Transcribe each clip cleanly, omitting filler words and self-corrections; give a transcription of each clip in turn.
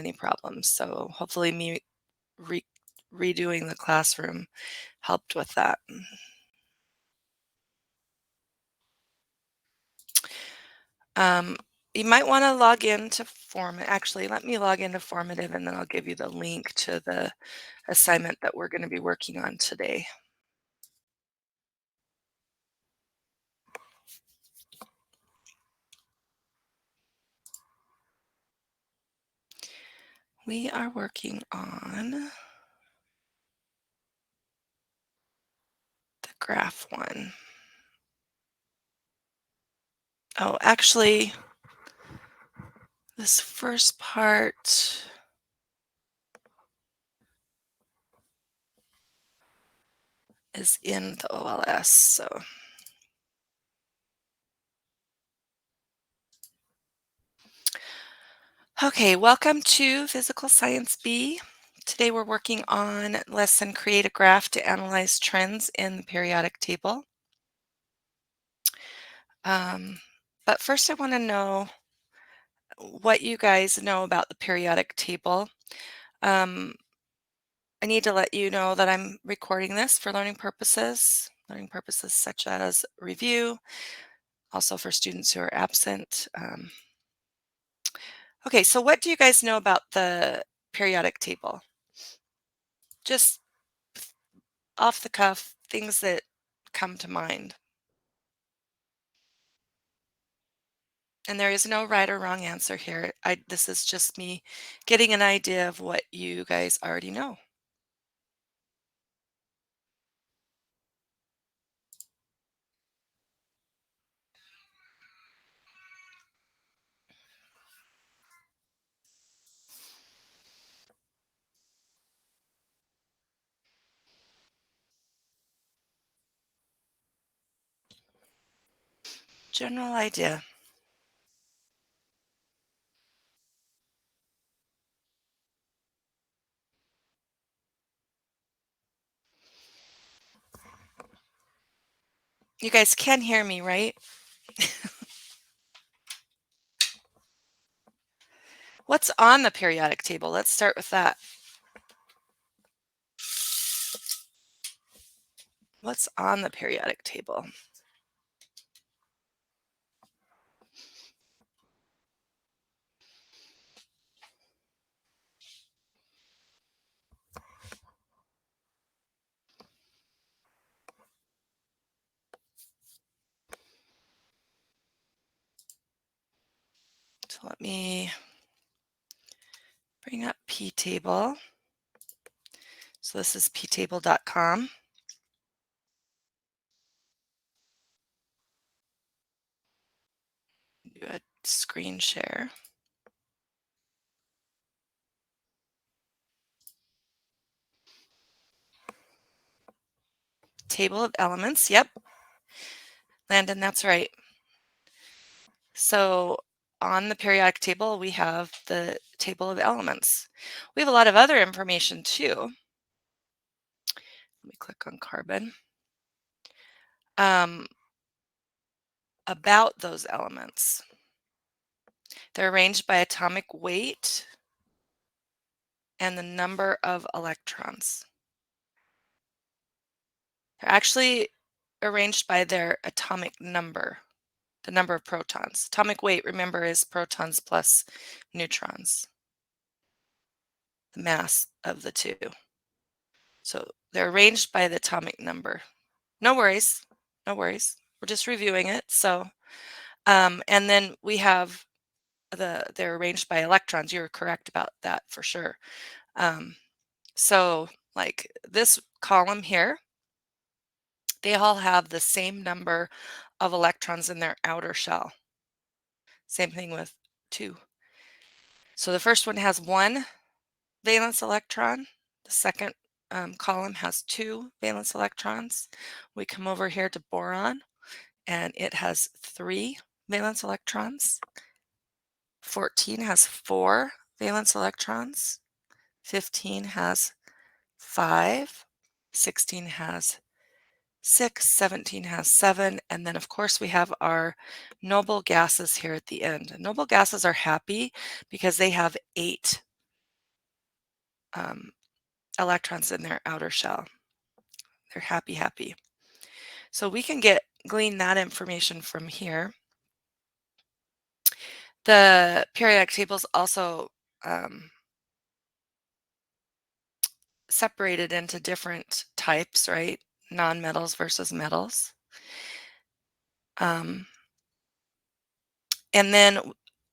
any problems. So hopefully me re redoing the classroom helped with that. Um, you might want to log into Formative. Actually, let me log into Formative and then I'll give you the link to the assignment that we're going to be working on today. We are working on the graph one. Oh, actually, this first part is in the OLS, so. Okay, welcome to Physical Science B. Today we're working on lesson Create a Graph to Analyze Trends in the Periodic Table. But first I want to know what you guys know about the periodic table. I need to let you know that I'm recording this for learning purposes such as review, also for students who are absent. Okay, so what do you guys know about the periodic table? Just off the cuff, things that come to mind. And there is no right or wrong answer here. This is just me getting an idea of what you guys already know. General idea. You guys can hear me, right? What's on the periodic table? Let's start with that. What's on the periodic table? So let me bring up ptable. So this is ptable.com. Do a screen share. Table of elements, yep. Landon, that's right. So on the periodic table, we have the table of elements. We have a lot of other information too. Let me click on carbon. About those elements. They're arranged by atomic weight and the number of electrons. They're actually arranged by their atomic number, the number of protons. Atomic weight, remember, is protons plus neutrons, the mass of the two. So they're arranged by the atomic number. No worries, no worries. We're just reviewing it. So, and then we have they're arranged by electrons. You're correct about that for sure. So like this column here, they all have the same number of electrons in their outer shell. Same thing with 2. So the first one has 1 valence electron. The second column has 2 valence electrons. We come over here to boron, and it has 3 valence electrons. 14 has 4 valence electrons. 15 has 5. 16 has 6, 17 has 7, and then of course we have our noble gases here at the end. Noble gases are happy because they have 8 um, electrons in their outer shell. They're happy, happy. So we can glean that information from here. The periodic table's also separated into different types, right? Non-metals versus metals. Um, and then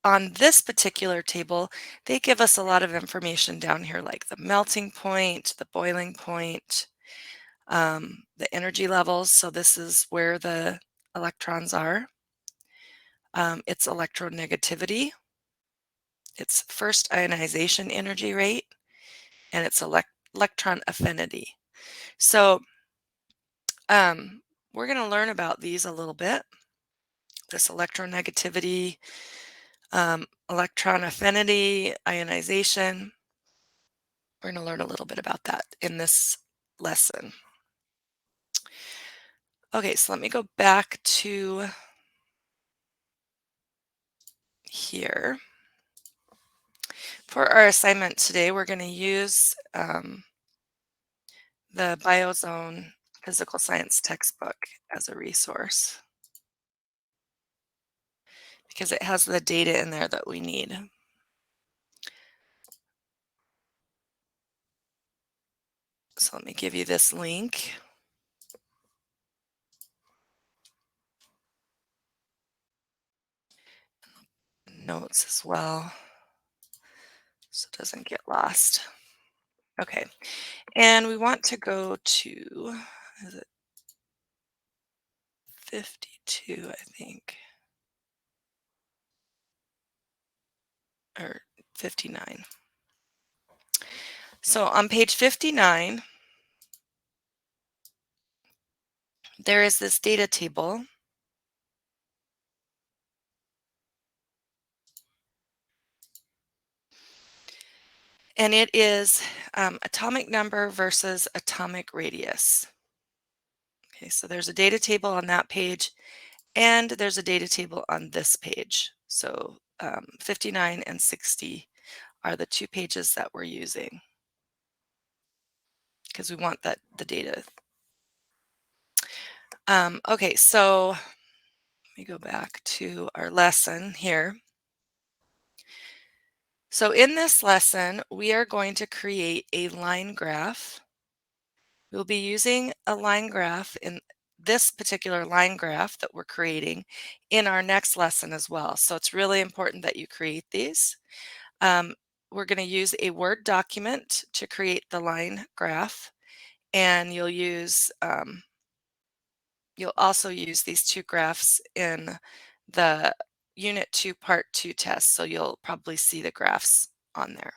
on this particular table, they give us a lot of information down here, like the melting point, the boiling point, the energy levels. So this is where the electrons are. Its electronegativity, its first ionization energy rate, and its electron affinity. So we're going to learn about these a little bit. This electronegativity, electron affinity, ionization. We're going to learn a little bit about that in this lesson. Okay, so let me go back to here. For our assignment today, we're going to use the Biozone Physical Science textbook as a resource because it has the data in there that we need. So let me give you this link. Notes as well, so it doesn't get lost. Okay, and we want to go to, is it 52, I think, or 59. So on page 59, there is this data table. And it is atomic number versus atomic radius. Okay, so there's a data table on that page, and there's a data table on this page. So 59 and 60 are the two pages that we're using because we want the data. Okay, so let me go back to our lesson here. So in this lesson, we are going to create a line graph. We'll be using a line graph in this particular line graph that we're creating in our next lesson as well. So it's really important that you create these. We're going to use a Word document to create the line graph, and you'll also use these two graphs in the Unit 2 Part 2 test. So you'll probably see the graphs on there.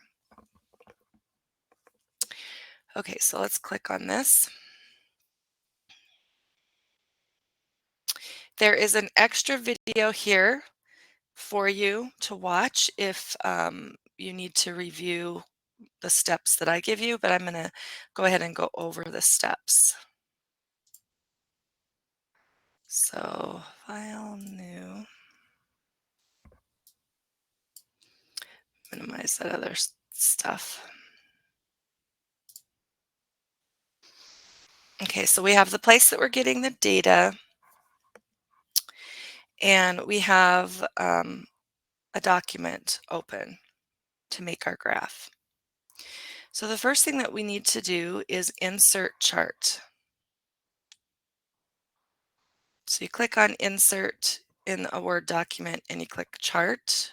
Okay, so let's click on this. There is an extra video here for you to watch if you need to review the steps that I give you, but I'm going to go ahead and go over the steps. So file, new, minimize that other stuff. Okay, so we have the place that we're getting the data, and we have a document open to make our graph. So the first thing that we need to do is insert chart. So you click on insert in a Word document and you click chart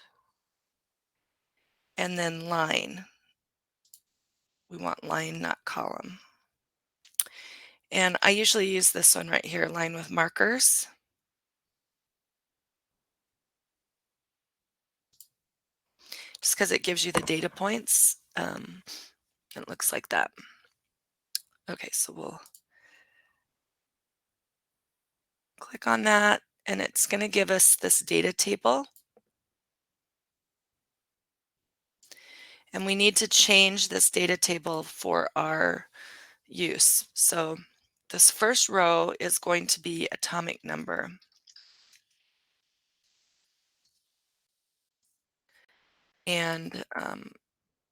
and then line. We want line, not column. And I usually use this one right here, line with markers. Just because it gives you the data points. It looks like that. Okay, so we'll click on that and it's going to give us this data table. And we need to change this data table for our use. So this first row is going to be atomic number. And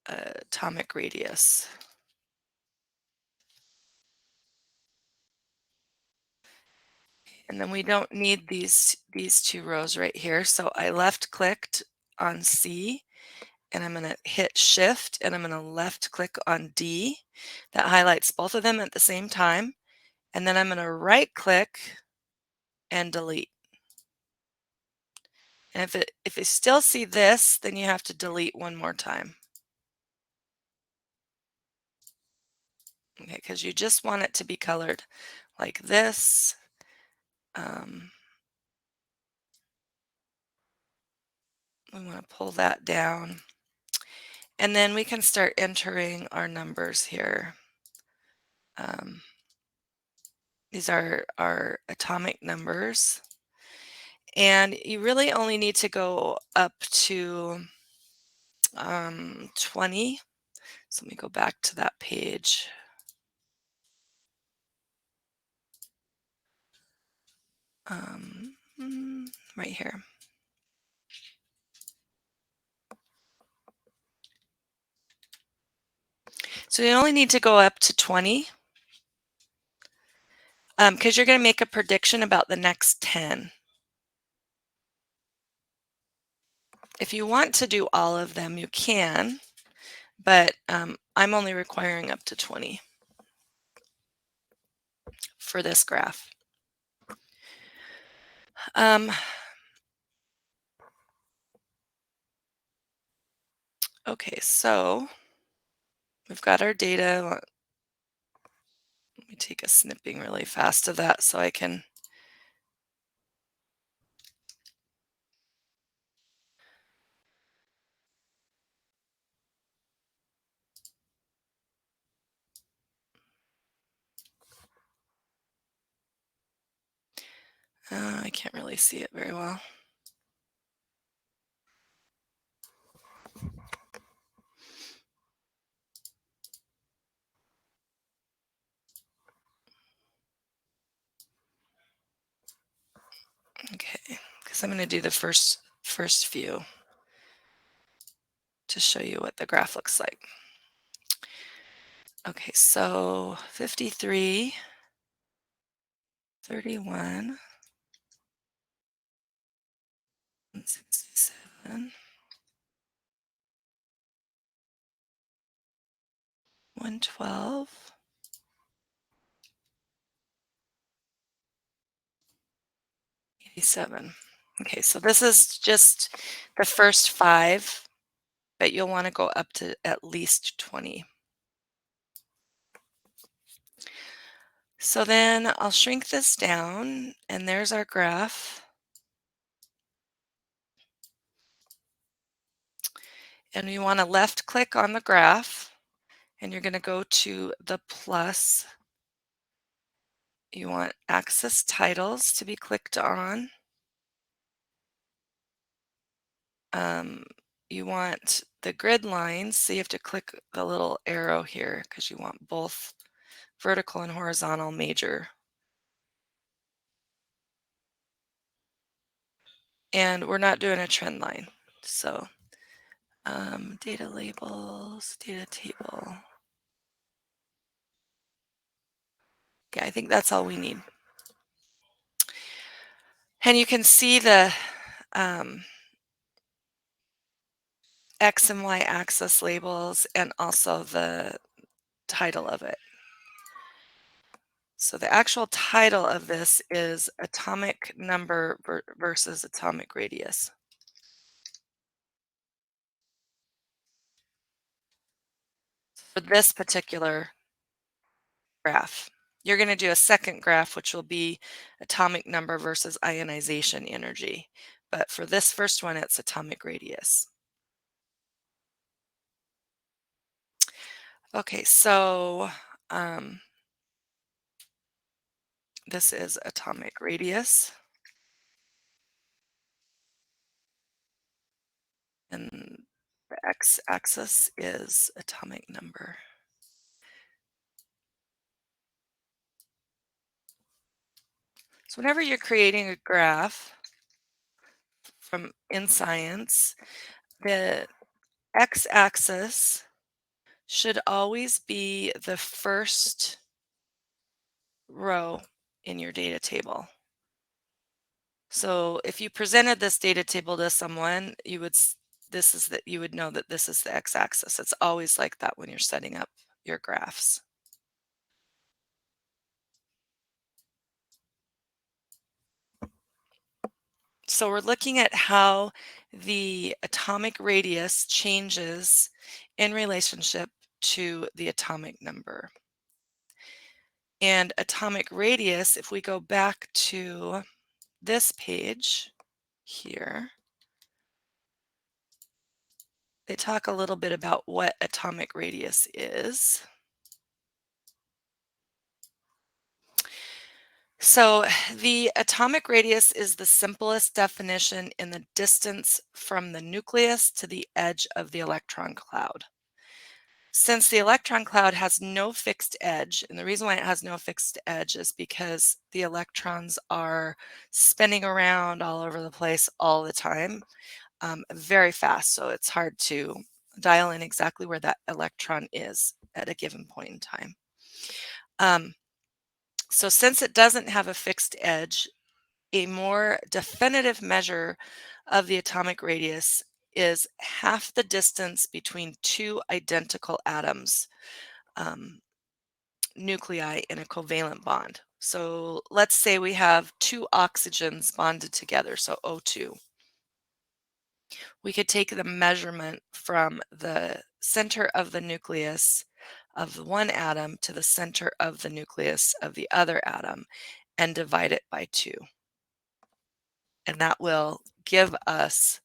atomic radius. And then we don't need these two rows right here. So I left clicked on C and I'm going to hit shift and I'm going to left click on D. That highlights both of them at the same time. And then I'm going to right click and delete. And if you still see this, then you have to delete one more time. Okay, because you just want it to be colored like this. We want to pull that down. And then we can start entering our numbers here. These are our atomic numbers. And you really only need to go up to 20. So let me go back to that page. Right here. So you only need to go up to 20 because you're going to make a prediction about the next 10. If you want to do all of them, you can, but I'm only requiring up to 20 for this graph. Okay, so we've got our data. Let me take a snipping really fast of that so I can. I can't really see it very well. Okay, because I'm going to do the first few to show you what the graph looks like. Okay, so 53, 31, 67, 112, 87. Okay, so this is just the first 5, but you'll want to go up to at least 20. So then I'll shrink this down, and there's our graph. And you want to left click on the graph, and you're going to go to the plus. You want axis titles to be clicked on. You want the grid lines, so you have to click the little arrow here because you want both vertical and horizontal major. And we're not doing a trend line. So data labels, data table. Yeah, I think that's all we need. And you can see the X and Y axis labels and also the title of it. So the actual title of this is atomic number versus atomic radius. For this particular graph, you're going to do a second graph, which will be atomic number versus ionization energy. But for this first one, it's atomic radius. Okay, so this is atomic radius. And the x-axis is atomic number. So whenever you're creating a graph from in science, the x-axis should always be the first row in your data table. So if you presented this data table to someone, this is that you would know that this is the x-axis. It's always like that when you're setting up your graphs. So we're looking at how the atomic radius changes in relationship to the atomic number. And atomic radius, if we go back to this page here, they talk a little bit about what atomic radius is. So the atomic radius is the simplest definition in the distance from the nucleus to the edge of the electron cloud. Since the electron cloud has no fixed edge, and the reason why it has no fixed edge is because the electrons are spinning around all over the place all the time, very fast. So it's hard to dial in exactly where that electron is at a given point in time. So since it doesn't have a fixed edge, a more definitive measure of the atomic radius is half the distance between two identical atoms, nuclei in a covalent bond. So let's say we have two oxygens bonded together, so O2. We could take the measurement from the center of the nucleus of the one atom to the center of the nucleus of the other atom and divide it by 2. And that will give us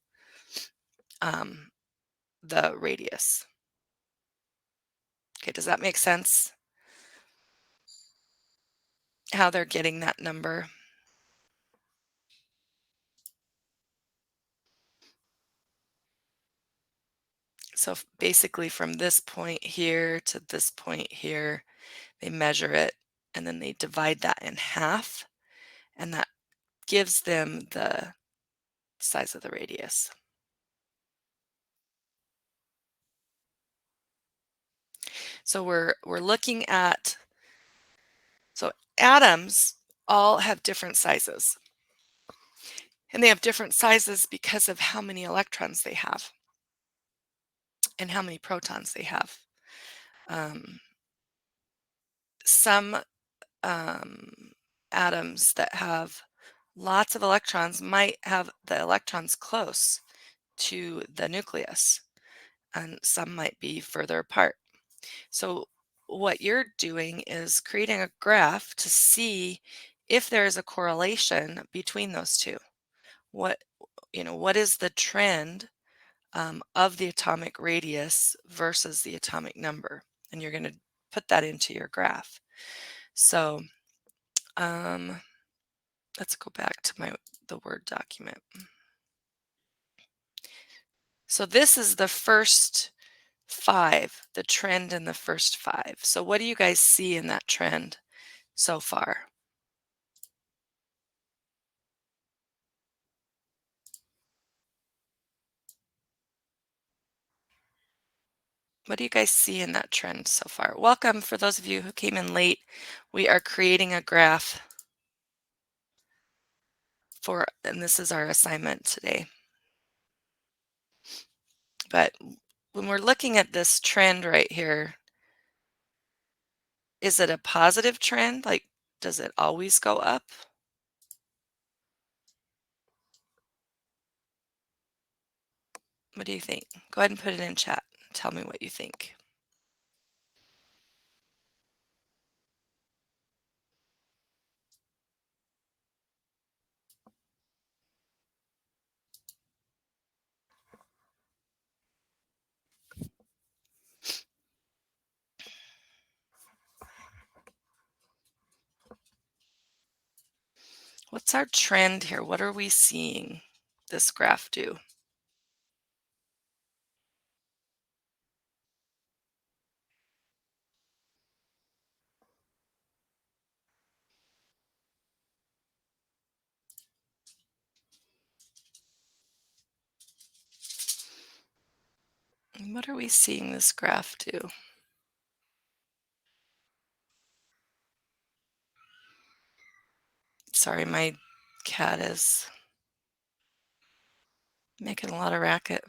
the radius. Okay, does that make sense? How they're getting that number? So basically from this point here to this point here, they measure it and then they divide that in half, and that gives them the size of the radius. So we're looking at, so atoms all have different sizes. And they have different sizes because of how many electrons they have and how many protons they have. Some atoms that have lots of electrons might have the electrons close to the nucleus, and some might be further apart. So what you're doing is creating a graph to see if there is a correlation between those two. What is the trend of the atomic radius versus the atomic number? And you're going to put that into your graph. So let's go back to the Word document. So this is the first 5, the trend in the first 5. So what do you guys see in that trend so far? What do you guys see in that trend so far? Welcome for those of you who came in late. We are creating a graph and this is our assignment today. But when we're looking at this trend right here, is it a positive trend? Like, does it always go up? What do you think? Go ahead and put it in chat. Tell me what you think. What's our trend here? What are we seeing this graph do? What are we seeing this graph do? Sorry, my cat is making a lot of racket.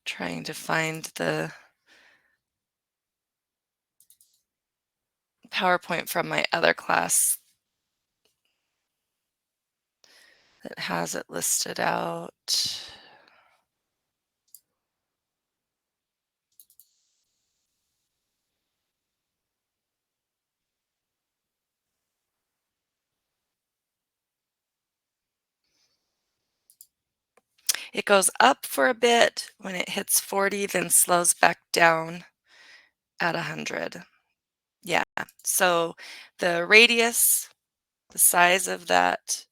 Trying to find the PowerPoint from my other class that has it listed out. It goes up for a bit when it hits 40, then slows back down at 100. Yeah, so the radius, the size of that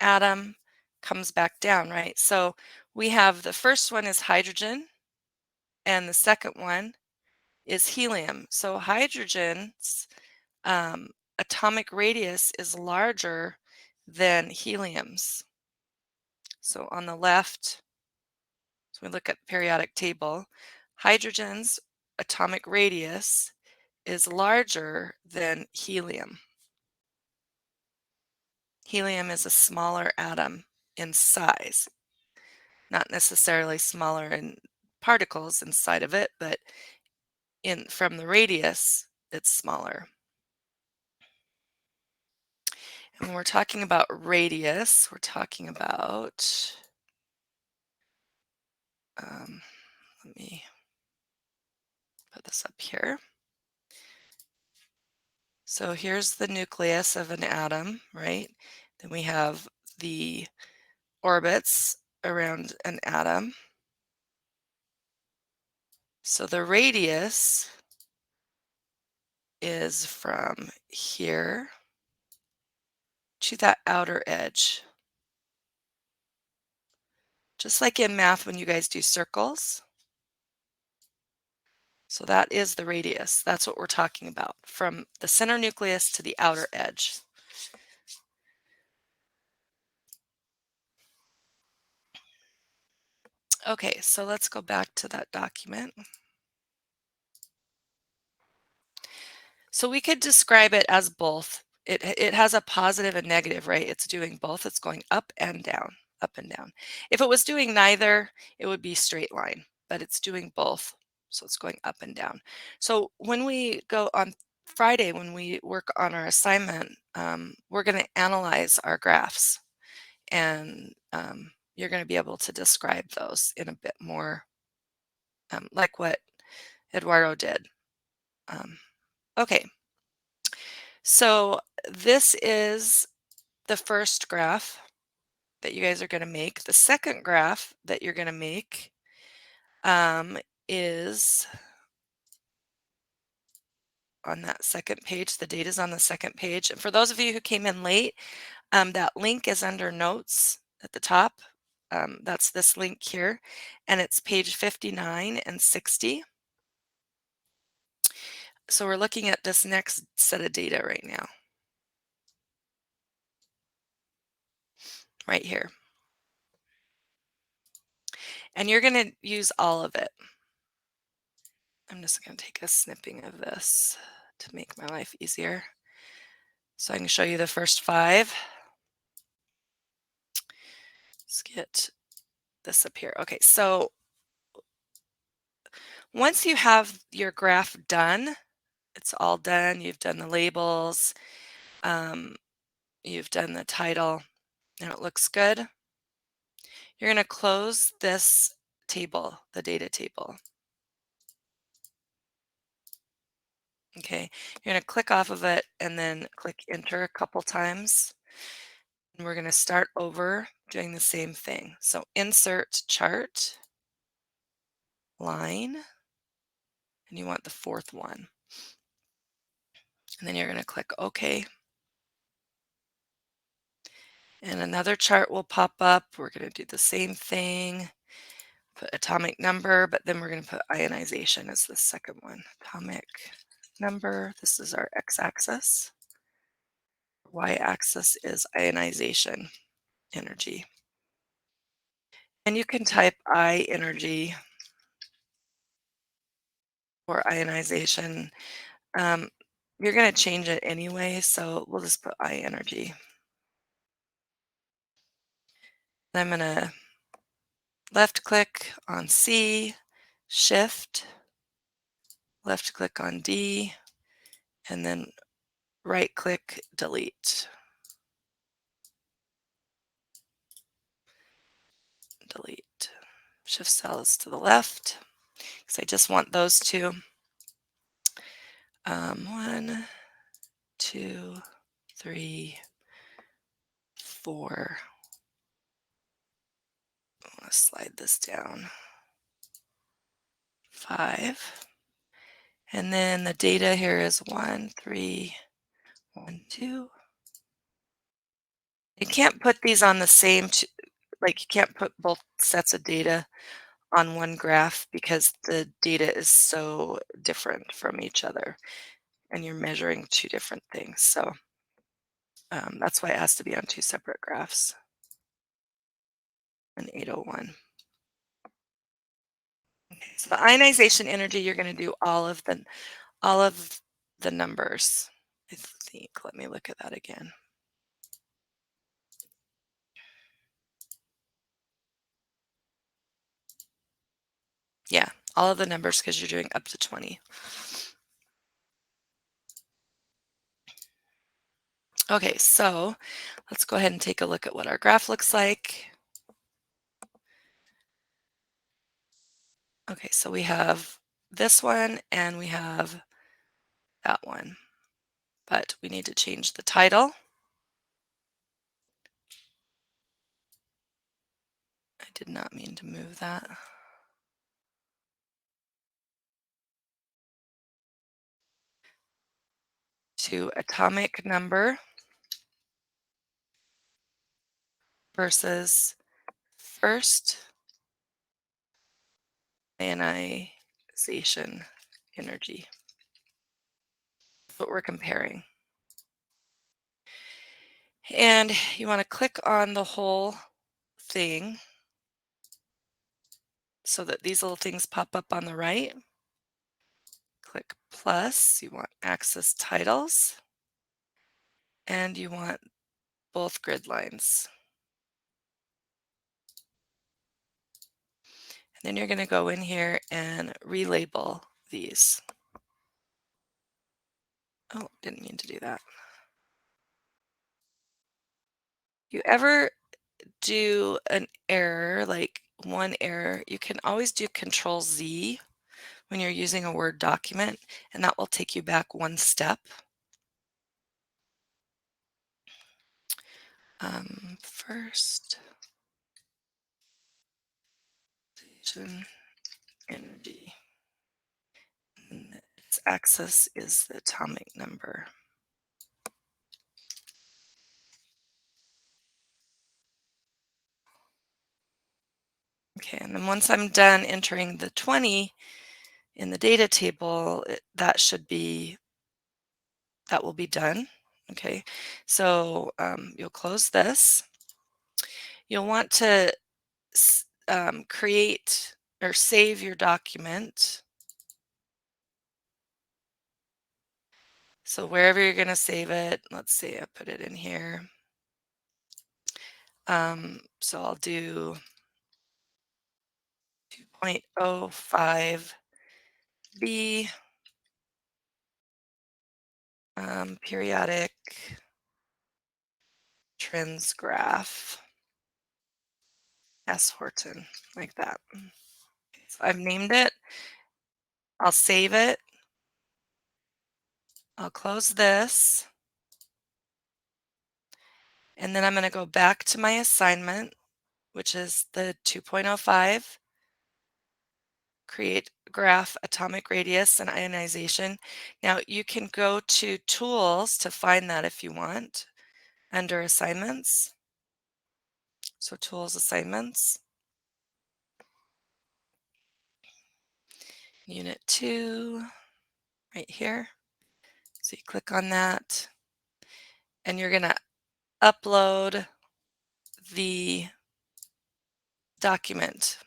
atom comes back down, right? So we have the first one is hydrogen, and the second one is helium. So hydrogen's atomic radius is larger than helium's. So on the left, so we look at the periodic table, hydrogen's atomic radius is larger than helium. Helium is a smaller atom in size, not necessarily smaller in particles inside of it, but in from the radius, it's smaller. And when we're talking about radius, we're talking about, let me put this up here. So here's the nucleus of an atom, right? Then we have the orbits around an atom. So the radius is from here to that outer edge. Just like in math when you guys do circles. So that is the radius. That's what we're talking about, from the center nucleus to the outer edge. Okay, so let's go back to that document. So we could describe it as both. It has a positive and negative, right? It's doing both. It's going up and down, up and down. If it was doing neither, it would be straight line, but it's doing both. So it's going up and down. So when we go on Friday, when we work on our assignment, we're going to analyze our graphs, and you're going to be able to describe those in a bit more like what Eduardo did. Okay, so this is the first graph that you guys are going to make. The second graph that you're going to make is on that second page. The data is on the second page. And for those of you who came in late, that link is under notes at the top. That's this link here, and it's page 59 and 60. So we're looking at this next set of data right now, right here. And you're going to use all of it. I'm just going to take a snipping of this to make my life easier. So I can show you the first 5. Let's get this up here. Okay, so once you have your graph done, it's all done. You've done the labels, you've done the title, and it looks good. You're going to close this table, the data table. Okay, you're going to click off of it and then click enter a couple times. And we're going to start over doing the same thing. So insert chart, line, and you want the 4th one. And then you're going to click OK. And another chart will pop up. We're going to do the same thing. Put atomic number, but then we're going to put ionization as the second one. Atomic number, this is our x-axis. Y-axis is ionization energy. And you can type I energy or ionization. Um, you're going to change it anyway, so we'll just put I energy. I'm going to left click on C, shift, left click on D, and then right click, delete. Delete. Shift cells to the left, because I just want those two. 1, 2, 3, 4. I want to slide this down. 5. And then the data here is 1, 3, 1, 2. You can't put these on the same, like you can't put both sets of data on one graph because the data is so different from each other and you're measuring two different things. So that's why it has to be on two separate graphs. And 801. Okay, so the ionization energy, you're going to do all of the numbers. I think. Let me look at that again. Yeah, all of the numbers because you're doing up to 20. Okay, so let's go ahead and take a look at what our graph looks like. Okay, so we have this one and we have that one, but we need to change the title. I did not mean to move that. To atomic number versus first ionization energy. That's what we're comparing. And you want to click on the whole thing so that these little things pop up on the right. Click plus, you want access titles, and you want both grid lines. And then you're going to go in here and relabel these. Oh, didn't mean to do that. You ever do an error, like one error, you can always do Control Z when you're using a Word document, and that will take you back one step. First, energy. And its axis is the atomic number. Okay, and then once I'm done entering the 20 in the data table, that will be done. Okay, so you'll close this. You'll want to create or save your document. So wherever you're going to save it, let's say I put it in here. So I'll do 2.05 B periodic trends graph S. Horton, like that. So I've named it. I'll save it. I'll close this. And then I'm going to go back to my assignment, which is the 2.05, create graph, atomic radius, and ionization. Now you can go to tools to find that if you want, under assignments. So tools, assignments. Unit 2, right here. So you click on that, and you're going to upload the document.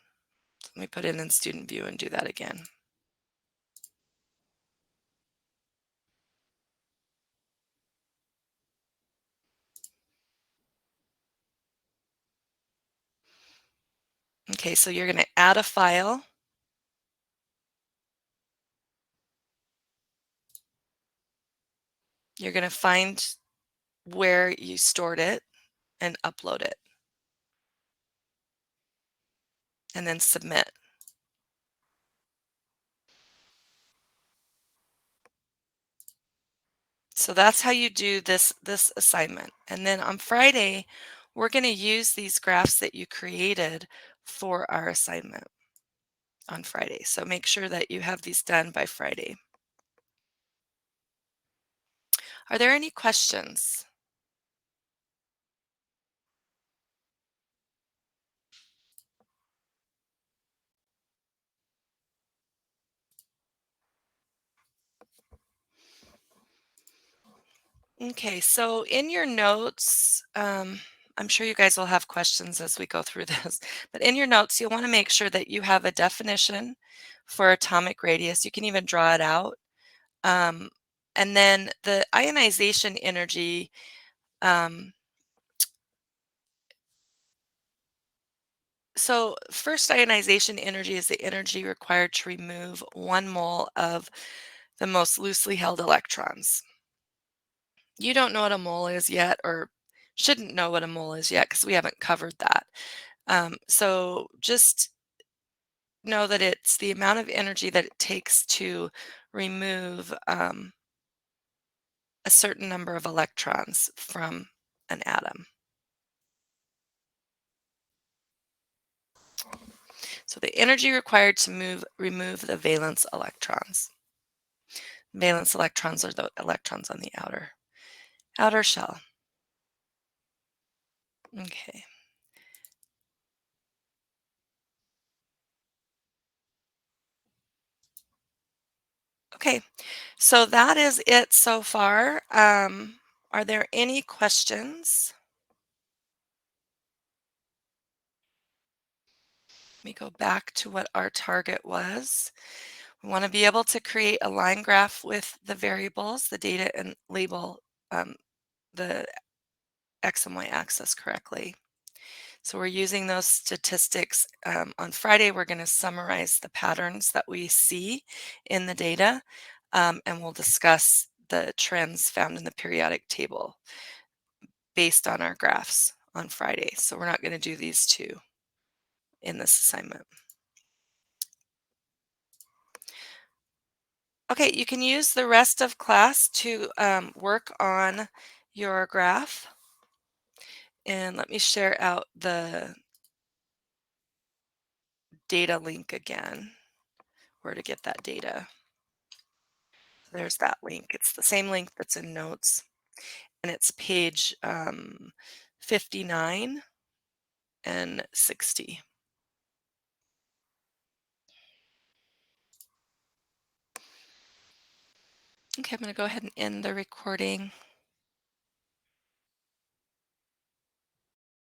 Let me put it in student view and do that again. Okay, so you're going to add a file. You're going to find where you stored it and upload it, and then submit. So that's how you do this assignment. And then on Friday, we're going to use these graphs that you created for our assignment on Friday. So make sure that you have these done by Friday. Are there any questions? Okay, so in your notes, I'm sure you guys will have questions as we go through this, but in your notes, you'll want to make sure that you have a definition for atomic radius. You can even draw it out. Um, and then the ionization energy, um, so first ionization energy is the energy required to remove 1 mole of the most loosely held electrons. You don't know what a mole is yet, or shouldn't know what a mole is yet because we haven't covered that. So just know that it's the amount of energy that it takes to remove a certain number of electrons from an atom. So the energy required to remove the valence electrons. Valence electrons are the electrons on the outer shell. Okay. Okay, so that is it so far. Are there any questions? Let me go back to what our target was. We want to be able to create a line graph with the variables, the data, and label the X and Y axis correctly. So we're using those statistics. On Friday, we're going to summarize the patterns that we see in the data, and we'll discuss the trends found in the periodic table based on our graphs on Friday. So we're not going to do these two in this assignment. Okay, you can use the rest of class to work on your graph. And let me share out the data link again, where to get that data. There's that link. It's the same link that's in notes, and it's page 59 and 60. Okay, I'm going to go ahead and end the recording.